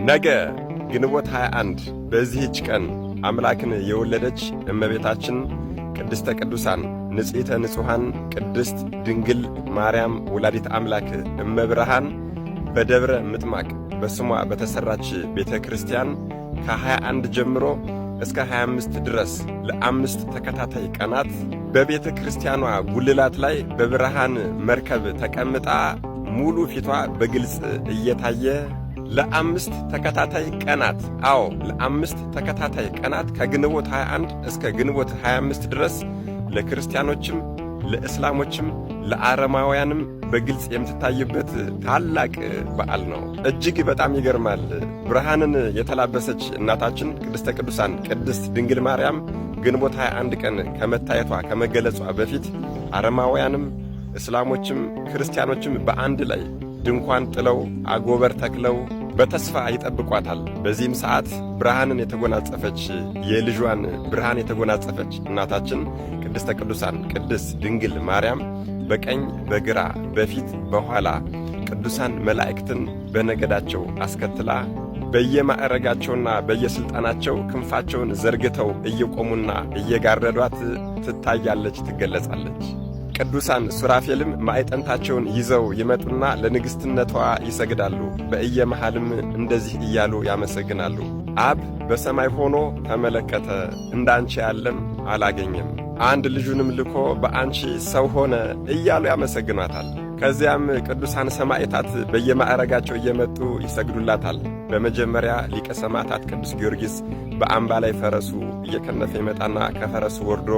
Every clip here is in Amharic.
ነገ ግንቦት 21 በዚህች ቀን አምላክን የወለደች እመቤታችን ቅድስተ ቅዱሳን ንጽሕተ ንጹሐን ቅድስት ድንግል ማርያም ወላዲት አምላክ እመብርሃን በደብረ ምጥማቅ በስሟ በተሠራች ቤተ ክርስቲያን ከ21 ጀምሮ እስከ 25 ድረስ ለ5 ተከታታይ ቀናት በቤተ ክርስቲያኗ ጉልላት ላይ በብርሃን መርከብ ተቀምጣ ሙሉ ፊቷ በግልጽ እየታየ ለ5 ተከታታይ ቀናት ለ5 ተከታታይ ቀናት ከግንቦት 21 እስከ ግንቦት 25 ድረስ ለክርስቲያኖችም ለእስላሞችም ለአረማውያንም በግልጽ የምትታይበት ታላቅ በዓል ነው። እጅግ በጣም ይገርማል። ብርሃንን የተላበሰች እናታችን ቅድስተ ቅዱሳን ቅድስት ድንግል ማርያም ግንቦት 21 ቀን ከመታየቷ ከመገለጿ በፊት አረማውያንም እስላሞችም ክርስቲያኖችም በአንድ ላይ ድንኳን ጥለው አጎበር ተክለው በተስፋ ይጠብቋታል። በዚህም ሰዓት ብርሃንን የተጎናጸፈች የልጇን ብርሃን የተጎናጸፈች እናታችን ቅድስተ ቅዱሳን ቅድስት ድንግል ማርያም በቀኝ በግራ በፊት በኋላ ቅዱሳን መላእክትን በነገዳቸው አስከትላ በየማዕረጋቸውና በየሥልጣናቸው ክንፋቸውን ዘርግተው እየቆሙና እየጋረዷት ትታያለች፣ ትገለጻለች። ቅዱሳን ሱራፌልም ማዕጠንታቸውን ይዘው ይመጡና ለንግሥትነቷ ይሰግዳሉ። በየመሃልም እንደዚህ እያሉ ያመሰግናሉ። አብ በሰማይ ሆኖ ተመለከተ፣ እንዳንቺ ያለም አላገኘም፣ አንድ ልጁንም ልኮ በአንቺ ሰው ሆነ እያሉ ያመሰግኗታል። ከዚያም ቅዱሳን ሰማዕታት በየማዕረጋቸው እየመጡ ይሰግዱላታል። በመጀመሪያ ሊቀ ሰማዕታት ቅዱስ ጊዮርጊስ በአምባ ላይ ፈረሱ እየከነፈ ይመጣና ከፈረሱ ወርዶ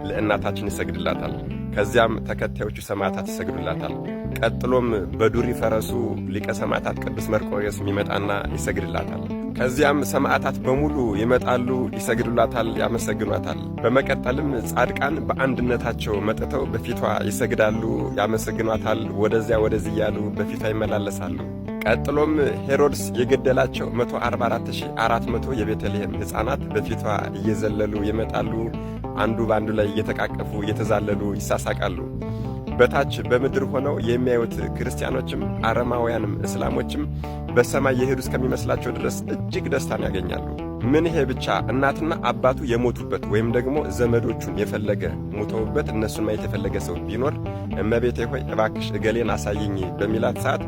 ለእናታችን ይሰግድላታል። ከዚያም ተከታዮቹ ሰማዕታት ይሰግዱላታል። ቀጥሎም በዱሪ ፈረሱ ሊቀ ሰማዕታት ቅዱስ መርቆሬዎስ ይመጣና ይሰግድላታል። ከዚያም ሰማዕታት በሙሉ ይመጣሉ፣ ይሰግዱላታል፣ ያመሰግኗታል። በመቀጠልም ጻድቃን በአንድነታቸው መጥተው በፊቷ ይሰግዳሉ፣ ያመሰግኗታል። ወደዚያ ወደዚህ እያሉ በፊቷ ይመላለሳሉ። ቀጥሎም ሄሮድስ የገደላቸው 144,400 የቤተልሔም ሕፃናት በፊቷ እየዘለሉ ይመጣሉ። አንዱ በአንዱ ላይ እየተቃቀፉ እየተዛለሉ ይሳሳቃሉ። በታች በምድር ሆነው የሚያዩት ክርስቲያኖችም አረማውያንም እስላሞችም በሰማይ የሄዱ እስከሚመስላቸው ድረስ እጅግ ደስታን ያገኛሉ። ምን ይሄ ብቻ እናትና አባቱ የሞቱበት ወይም ደግሞ ዘመዶቹን የፈለገ ሞተውበት እነሱን ማየት የፈለገ ሰው ቢኖር እመቤቴ ሆይ እባክሽ እገሌን አሳይኝ በሚላት ሰዓት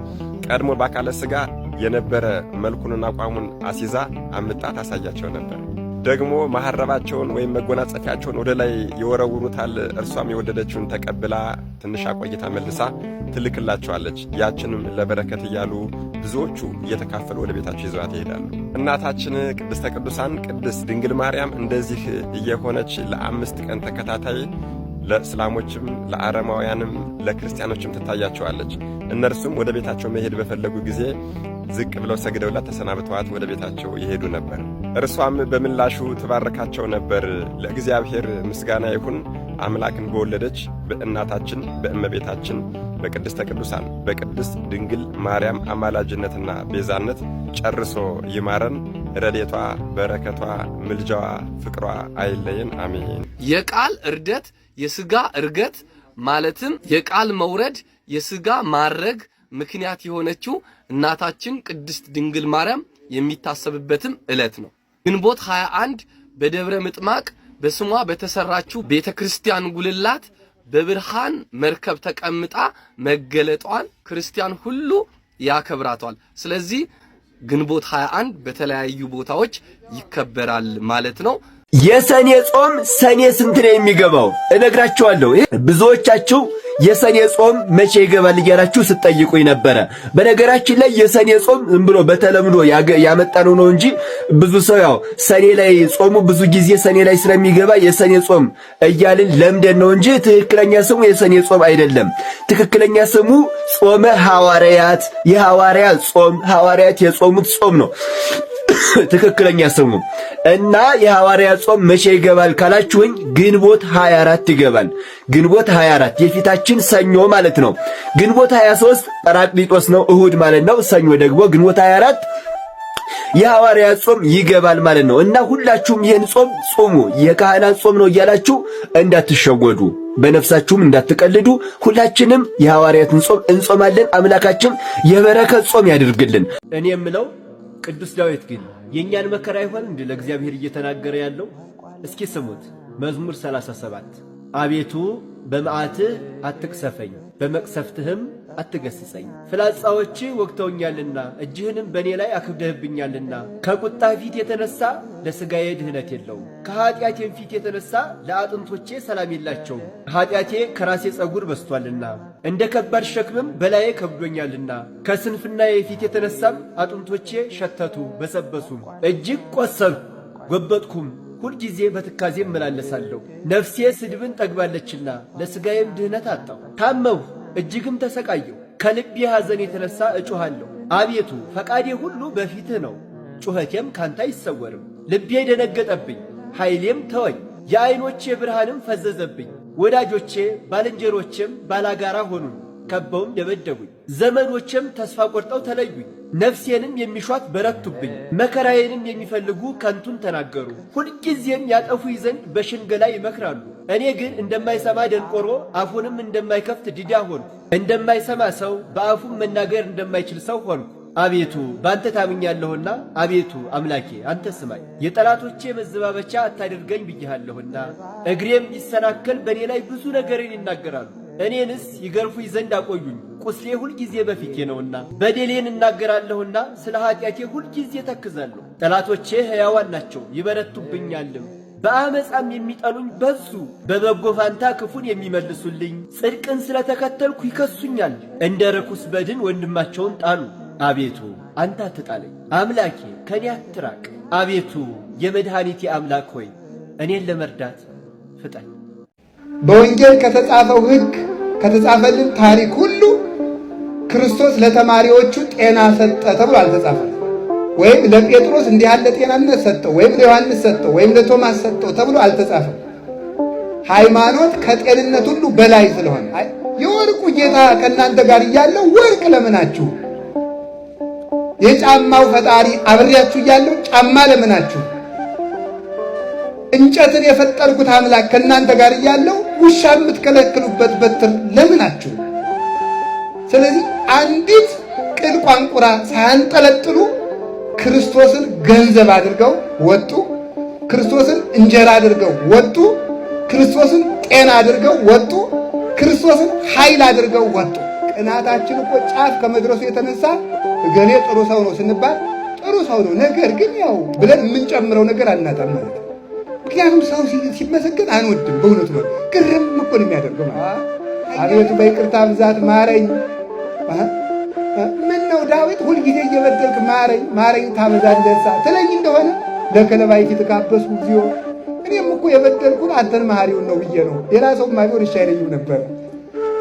ቀድሞ በአካለ ሥጋ የነበረ መልኩንና አቋሙን አሲዛ አምጣ ታሳያቸው ነበር። ደግሞ መሐረባቸውን ወይም መጎናጸፊያቸውን ወደ ላይ ይወረውሩታል። እርሷም የወደደችውን ተቀብላ ትንሽ አቆይታ መልሳ ትልክላቸዋለች። ያችንም ለበረከት እያሉ ብዙዎቹ እየተካፈሉ ወደ ቤታቸው ይዘዋት ይሄዳሉ። እናታችን ቅድስተ ቅዱሳን ቅድስት ድንግል ማርያም እንደዚህ እየሆነች ለ5 ቀን ተከታታይ ለእስላሞችም ለአረማውያንም ለክርስቲያኖችም ትታያቸዋለች። እነርሱም ወደ ቤታቸው መሄድ በፈለጉ ጊዜ ዝቅ ብለው ሰግደውላት ተሰናብተዋት ወደ ቤታቸው ይሄዱ ነበር። እርሷም በምላሹ ትባረካቸው ነበር። ለእግዚአብሔር ምስጋና ይሁን። አምላክን በወለደች በእናታችን በእመቤታችን በቅድስተ ቅዱሳን በቅድስት ድንግል ማርያም አማላጅነትና ቤዛነት ጨርሶ ይማረን። ረድኤቷ በረከቷ ምልጃዋ ፍቅሯ አይለየን። አሜን። የቃል እርደት የሥጋ እርገት ማለትም የቃል መውረድ የሥጋ ማረግ ምክንያት የሆነችው እናታችን ቅድስት ድንግል ማርያም የሚታሰብበትም ዕለት ነው። ግንቦት 21 በደብረ ምጥማቅ በስሟ በተሰራችው ቤተ ክርስቲያን ጉልላት በብርሃን መርከብ ተቀምጣ መገለጧን ክርስቲያን ሁሉ ያከብራቷል። ስለዚህ ግንቦት 21 በተለያዩ ቦታዎች ይከበራል ማለት ነው። የሰኔ ጾም ሰኔ ስንት ነው የሚገባው? እነግራችኋለሁ። ብዙዎቻችሁ የሰኔ ጾም መቼ ይገባል እያላችሁ ስትጠይቁኝ ነበረ። በነገራችን ላይ የሰኔ ጾም ዝም ብሎ በተለምዶ ያመጣነው ነው እንጂ ብዙ ሰው ያው ሰኔ ላይ ጾሙ ብዙ ጊዜ ሰኔ ላይ ስለሚገባ የሰኔ ጾም እያልን ለምደን ነው እንጂ ትክክለኛ ስሙ የሰኔ ጾም አይደለም። ትክክለኛ ስሙ ጾመ ሐዋርያት፣ የሐዋርያት ጾም፣ ሐዋርያት የጾሙት ጾም ነው ትክክለኛ ስሙ። እና የሐዋርያት ጾም መቼ ይገባል ካላችሁኝ ግንቦት 24 ይገባል። ግንቦት 24 የፊታችን ሰኞ ማለት ነው። ግንቦት 23 ጰራቅሊጦስ ነው፣ እሁድ ማለት ነው። ሰኞ ደግሞ ግንቦት 24 የሐዋርያት ጾም ይገባል ማለት ነው። እና ሁላችሁም ይህን ጾም ጾሙ። የካህናት ጾም ነው እያላችሁ እንዳትሸወዱ፣ በነፍሳችሁም እንዳትቀልዱ። ሁላችንም የሐዋርያትን ጾም እንጾማለን። አምላካችን የበረከት ጾም ያድርግልን። እኔ የምለው ቅዱስ ዳዊት ግን የኛን መከራ ይሆን እንዴ ለእግዚአብሔር እየተናገረ ያለው? እስኪ ስሙት። መዝሙር 37 አቤቱ በመዓትህ አትቅሰፈኝ፣ በመቅሰፍትህም አትገስጸኝ። ፍላጻዎች ወግተውኛልና እጅህንም በእኔ ላይ አክብደህብኛልና። ከቁጣ ፊት የተነሳ ለሥጋዬ ድህነት የለውም፣ ከኀጢአቴም ፊት የተነሳ ለአጥንቶቼ ሰላም የላቸውም። ኀጢአቴ ከራሴ ጸጉር በስቶአልና እንደ ከባድ ሸክምም በላዬ ከብዶኛልና። ከስንፍናዬ ፊት የተነሳም አጥንቶቼ ሸተቱ በሰበሱም። እጅግ ቈሰልሁ ጐበጥኩም፣ ሁልጊዜ በትካዜ እመላለሳለሁ። ነፍሴ ስድብን ጠግባለችና ለሥጋዬም ድህነት አጣሁ። ታመምሁ እጅግም ተሰቃየሁ፣ ከልቤ ሐዘን የተነሣ እጮኻለሁ። አቤቱ ፈቃዴ ሁሉ በፊትህ ነው፣ ጩኸቴም ካንተ አይሰወርም። ልቤ ደነገጠብኝ፣ ኃይሌም ተወኝ፣ የዐይኖቼ ብርሃንም ፈዘዘብኝ። ወዳጆቼ ባልንጀሮቼም ባላጋራ ሆኑኝ፣ ከበውም ደበደቡኝ። ዘመዶቼም ተስፋ ቈርጠው ተለዩኝ፣ ነፍሴንም የሚሿት በረቱብኝ። መከራዬንም የሚፈልጉ ከንቱን ተናገሩ፣ ሁልጊዜም ያጠፉኝ ዘንድ በሽንገላ ይመክራሉ። እኔ ግን እንደማይሰማ ደንቆሮ አፉንም እንደማይከፍት ዲዳ ሆንኩ። እንደማይሰማ ሰው በአፉም መናገር እንደማይችል ሰው ሆንኩ። አቤቱ በአንተ ታምኛለሁና፣ አቤቱ አምላኬ አንተ ስማኝ። የጠላቶቼ መዘባበቻ አታድርገኝ ብዬሃለሁና፣ እግሬም ይሰናከል በእኔ ላይ ብዙ ነገርን ይናገራሉ። እኔንስ ይገርፉኝ ዘንድ አቆዩኝ፣ ቁስሌ ሁልጊዜ በፊቴ ነውና። በደሌን እናገራለሁና ስለ ኀጢአቴ ሁልጊዜ ተክዛለሁ። ጠላቶቼ ሕያዋን ናቸው ይበረቱብኛልም፣ በአመፃም የሚጠሉኝ በዙ። በበጎ ፋንታ ክፉን የሚመልሱልኝ ጽድቅን ስለ ተከተልኩ ይከሱኛል። እንደ ርኩስ በድን ወንድማቸውን ጣሉ። አቤቱ አንተ አትጣለኝ፣ አምላኬ ከኔ አትራቅ። አቤቱ የመድኃኒቴ አምላክ ሆይ እኔን ለመርዳት ፍጠን። በወንጌል ከተጻፈው ሕግ ከተጻፈልን ታሪክ ሁሉ ክርስቶስ ለተማሪዎቹ ጤና ሰጠ ተብሎ አልተጻፈም። ወይም ለጴጥሮስ እንዲህ ያለ ጤናነት ሰጠው፣ ወይም ለዮሐንስ ሰጠው፣ ወይም ለቶማስ ሰጠው ተብሎ አልተጻፈም። ሃይማኖት ከጤንነት ሁሉ በላይ ስለሆነ የወርቁ ጌታ ከእናንተ ጋር እያለው ወርቅ ለምናችሁ፣ የጫማው ፈጣሪ አብሬያችሁ እያለው ጫማ ለምናችሁ፣ እንጨትን የፈጠርኩት አምላክ ከእናንተ ጋር እያለው ውሻ የምትከለክሉበት በትር ለምናችሁ። ስለዚህ አንዲት ቅል ቋንቁራ ሳያንጠለጥሉ ክርስቶስን ገንዘብ አድርገው ወጡ። ክርስቶስን እንጀራ አድርገው ወጡ። ክርስቶስን ጤና አድርገው ወጡ። ክርስቶስን ኃይል አድርገው ወጡ። ቅናታችን እኮ ጫፍ ከመድረሱ የተነሳ እገሌ ጥሩ ሰው ነው ስንባል ጥሩ ሰው ነው፣ ነገር ግን ያው ብለን የምንጨምረው ነገር አናጣም ማለት ነው። ምክንያቱም ሰው ሲመሰገን አንወድም። በእውነቱ ነው ግርም እኮ ነው የሚያደርገው ማለት አቤቱ በይቅርታ ብዛት ማረኝ። ምን ነው ዳዊት ሁልጊዜ እየበደልክ ማረኝ ማረኝ ታበዛለህ ትለኝ እንደሆነ ለከለባይት የተካበስኩ ጊዜው እኔም እኮ የበደልኩት አንተን መሐሪውን ነው ብዬ ነው። ሌላ ሰው ማይሆን እሺ አይለኝም ነበር።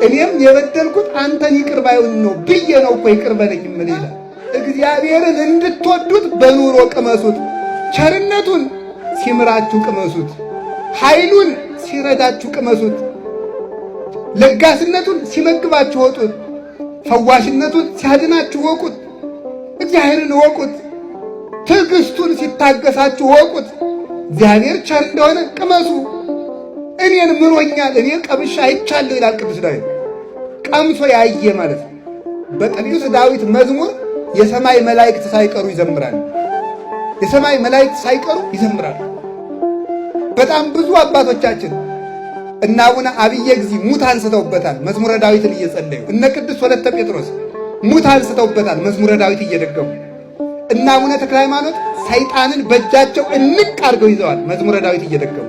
እኔም የበደልኩት አንተን ይቅር ባይሆን ነው ብዬ ነው እኮ ይቅር በለኝ ምን ይላል። እግዚአብሔርን እንድትወዱት በኑሮ ቅመሱት። ቸርነቱን ሲምራችሁ ቅመሱት። ኃይሉን ሲረዳችሁ ቅመሱት። ለጋስነቱን ሲመግባችሁ ወጡት። ፈዋሽነቱን ሲያድናችሁ ወቁት። እግዚአብሔርን ወቁት። ትዕግስቱን ሲታገሳችሁ ወቁት። እግዚአብሔር ቸር እንደሆነ ቅመሱ። እኔን ምሮኛል፣ እኔ ቀምሻ አይቻለሁ ይላል ቅዱስ ዳዊት። ቀምሶ ያየ ማለት ነው። በቅዱስ ዳዊት መዝሙር የሰማይ መላእክት ሳይቀሩ ይዘምራሉ። የሰማይ መላእክት ሳይቀሩ ይዘምራሉ። በጣም ብዙ አባቶቻችን እና አቡነ አብየ እግዚእ ሙት አንስተውበታል መዝሙረ ዳዊትን እየጸለዩ። እነ ቅዱስ ወለተ ጴጥሮስ ሙት አንስተውበታል መዝሙረ ዳዊት እየደገሙ። እና አቡነ ተክለ ሃይማኖት ሰይጣንን በእጃቸው እንቅ አድርገው ይዘዋል መዝሙረ ዳዊት እየደገሙ።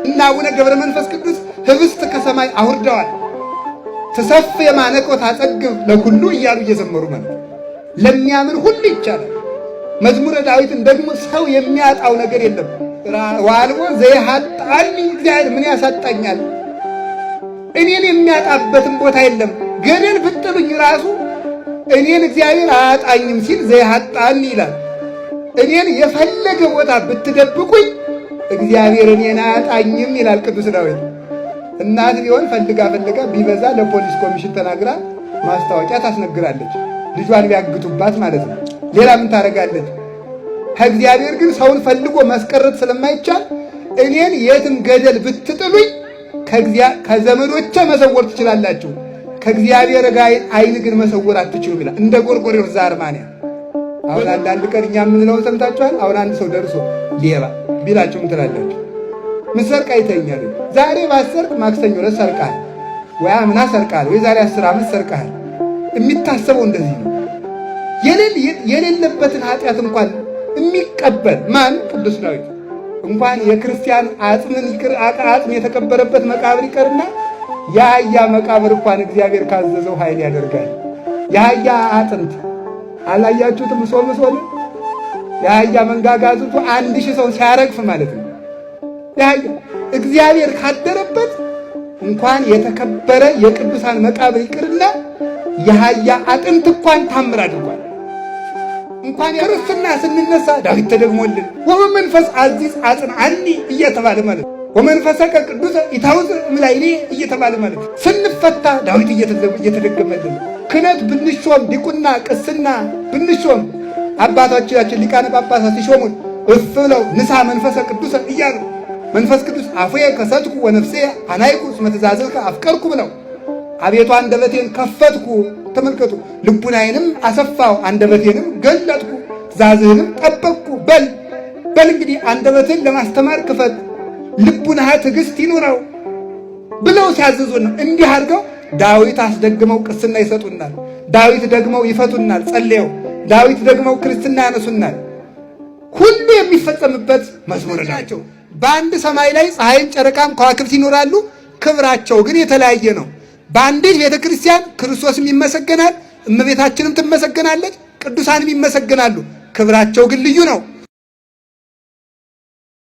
እና አቡነ ገብረ መንፈስ ቅዱስ ህብስት ከሰማይ አውርደዋል። ተሰፍ የማነቆ ታጸግብ ለሁሉ እያሉ እየዘመሩ ማለት ለሚያምን ሁሉ ይቻላል። መዝሙረ ዳዊትን ደግሞ ሰው የሚያጣው ነገር የለም። ዋልቦ ዘይሃጣኒ እግዚአብሔር ምን ያሳጣኛል? እኔን የሚያጣበትም ቦታ የለም። ገደል ብትጥሉኝ ራሱ እኔን እግዚአብሔር አያጣኝም ሲል ዘይሃጣኒ ይላል። እኔን የፈለገ ቦታ ብትደብቁኝ እግዚአብሔር እኔን አያጣኝም ይላል ቅዱስ ዳዊት። እናት ቢሆን ፈልጋ ቢበዛ ለፖሊስ ኮሚሽን ተናግራ ማስታወቂያ ታስነግራለች፣ ልጇን ቢያግቱባት ማለት ነው። ሌላ ምን ታደርጋለች? ከእግዚአብሔር ግን ፈልጎ ማስቀረት ስለማይቻል እኔን የትም ገደል ብትጥሉኝ ከዘመዶቼ መሰወር ትችላላችሁ፣ ከእግዚአብሔር ጋር አይን ግን መሰወር አትችሉም ይላል። እንደ ጎርጎርዮስ ዘአርማንያ አሁን አንዳንድ ቀን እኛ የምንለውን ሰምታችኋል። አሁን አንድ ሰው ደርሶ ሌባ ቢላችሁ ምን ትላላችሁ? ምን ሰርቃ ይተኛል? ዛሬ ባሰርቅ ማክሰኞ ዕለት ሰርቃል፣ ወይ አምና ሰርቃል፣ ወይ ዛሬ 10 ዓመት ሰርቃል። የሚታሰበው እንደዚህ ነው። የሌለበትን ኃጢአት እንኳን የሚቀበል ማን? ቅዱስ ዳዊት። እንኳን የክርስቲያን አጽምን ይቅር አጽም የተቀበረበት መቃብር ይቀርና የአህያ መቃብር እንኳን እግዚአብሔር ካዘዘው ኃይል ያደርጋል። የአህያ አጥንት አላያችሁትም? ሶምሶን የአህያ መንጋጋ አጥንቱ 1000 ሰው ሲያረግፍ ማለት ነው። የአህያ እግዚአብሔር ካደረበት እንኳን የተከበረ የቅዱሳን መቃብር ይቅርና የአህያ አጥንት እንኳን ታምር አድርጓል። እንኳን ክርስትና ስንነሳ ዳዊት ተደግሞልን ወመንፈስ አዚዝ አጽንዓኒ እየተባለ ማለት ወመንፈሰከ ቅዱስ ኢታውዝ እምላይሌ እየተባለ ማለት ስንፈታ ዳዊት እየተደገመልን ክህነት ብንሾም ዲቁና ቅስና ብንሾም አባቶቻችን ሊቃነ ጳጳሳት ሲሾሙን እፍ ብለው ንሳ መንፈሰ ቅዱስ እያሉ መንፈስ ቅዱስ አፉየ ከሰትኩ ወነፍሴ አናይኩ እስመ ትእዛዝከ አፍቀርኩ ብለው አቤቱ አንደበቴን ከፈትኩ፣ ተመልከቱ፣ ልቡናዬንም አሰፋው፣ አንደበቴንም ገለጥኩ፣ ትእዛዝህንም ጠበቅኩ በል እንግዲህ አንደበትን ለማስተማር ክፈት፣ ልቡናህ ትዕግስት ይኑረው ብለው ሲያዘዙን ነው። እንዲህ አድርገው ዳዊት አስደግመው ቅስና ይሰጡናል። ዳዊት ደግመው ይፈቱናል ጸልየው። ዳዊት ደግመው ክርስትና ያነሱናል። ሁሉ የሚፈጸምበት መዝሙር ናቸው። በአንድ ሰማይ ላይ ፀሐይም ጨረቃም ከዋክብት ይኖራሉ። ክብራቸው ግን የተለያየ ነው። በአንዲት ቤተ ክርስቲያን ክርስቶስም ይመሰገናል፣ እመቤታችንም ትመሰገናለች፣ ቅዱሳንም ይመሰገናሉ። ክብራቸው ግን ልዩ ነው።